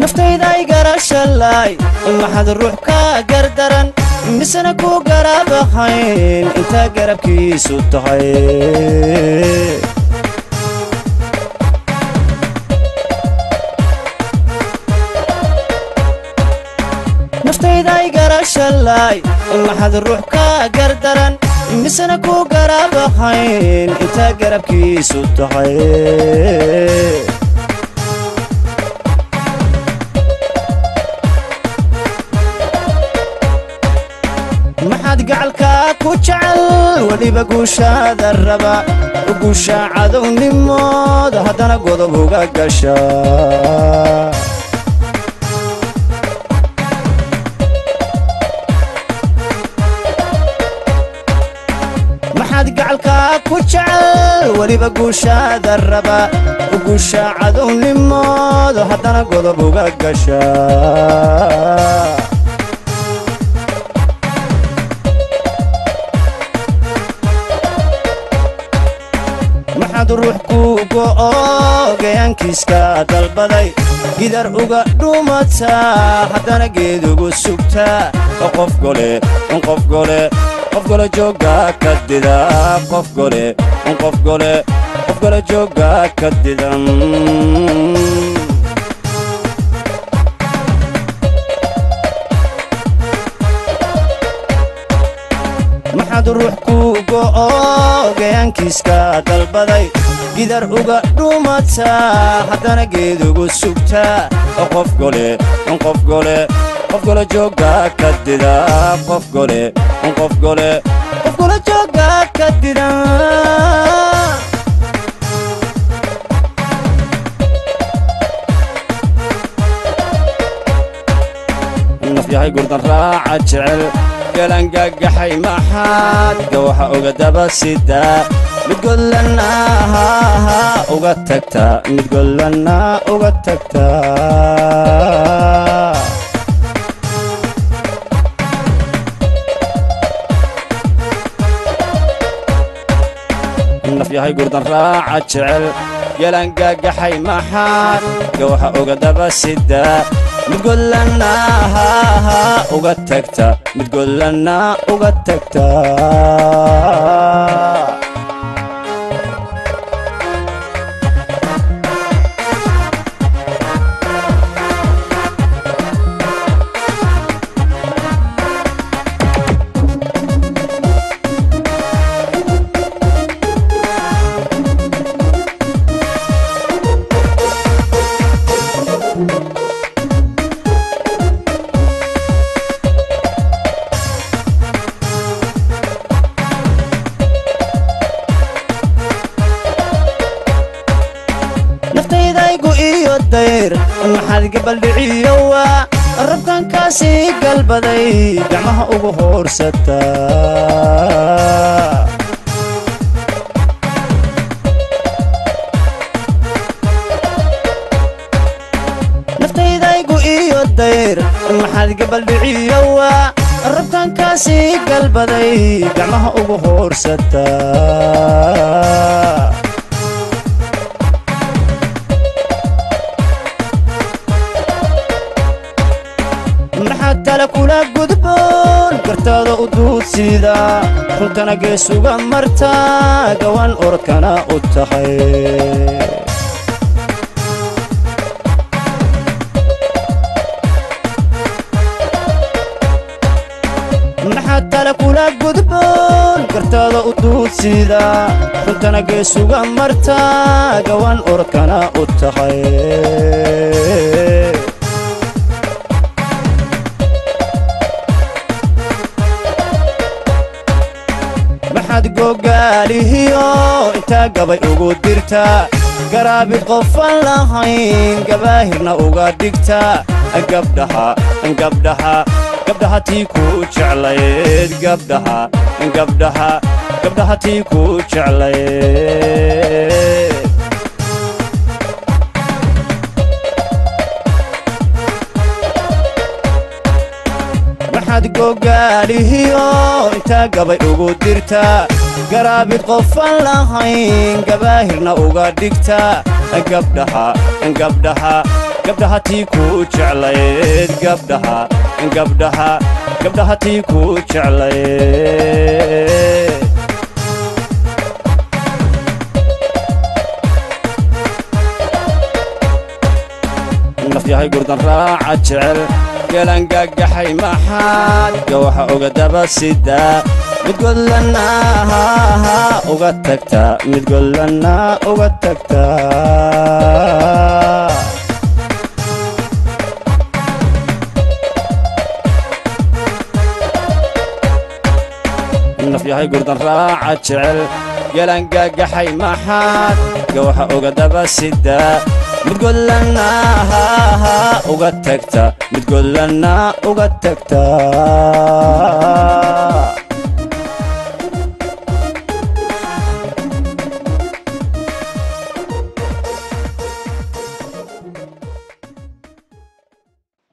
naftayda ay garashalay maxad ruux ka gardaran misana ku garabahayn inta garabkiisu tahay naftayda ay garashalay maxad ruux ka gardaran misana ku garabahayn inta garabkiisu tahay maxad gacalka ku jecel waliba guushaada raba guusha cadownimooda haddana godob uga gasha maxad gacalka ku jecel waliba guushaada raba guusha cadownimooda haddana godob uga gasha maxad ruux ku go'o gayaankiiska dalbaday gidar uga dhumataa haddana geed ugu sugtaa qof gole jooga ka dida qof gole jooga ka didan maxad ruux ku go'o gayaankiiska dalbaday gidar uga dhumataa haddana geed ugu sugtaa qof gole jooga ka dida qof gole jooga ka dida nafyahay gurdan raaca jecel galan gagaxay maxaad gawaxa uga daba sidaa mid golana uga tagtaa mid golana uga tagtaa nafyahay gurdan raaca jecel galan gagaxay maxaad gawaxa uga daba sidaa mid golana uga tagtaa mid golana uga tagtaa naftaydaaygu iyo dayr maxad gabaldhiciyowa rabtankaasi galbaday gacmaha ugu hoorsataa naftaydaaygu iyo dayr maxad gabaldhiciyowa rabtankaasi galbaday gacmaha ugu hoorsataa maxad tala kula gudboon gartaada u duudsida runtana geesuga martaa gawan orodkana u tahay maxad tala kula gudboon gartaada u duudsida runtana geesuga martaa gawan orodkana u tahay maxad gogaalihiyo intaa gabay ugu dirtaa garaabi qofan lahayn gabaahirna uga dhigtaa gabdhaha tii ku jeclayd gabdhaha tii ku jeclayd maxad gogaalihiyo intaa gabay ugu dirtaa garaabi qofan lahayn gabaahirna uga dhigtaa gabdhaha tii ku jeclayd gabdhaha tii ku jeclayd nafyahay gurdan raaca jecel geelan gagaxay maxaad gawaxa uga daba sida mid godlana uga tagta mid godlana uga tagta nafyahay gurdan raaca jecel geelan gagaxay maxaad gawaxa uga daba sida mid godlana uga tagta mid godlana uga tagta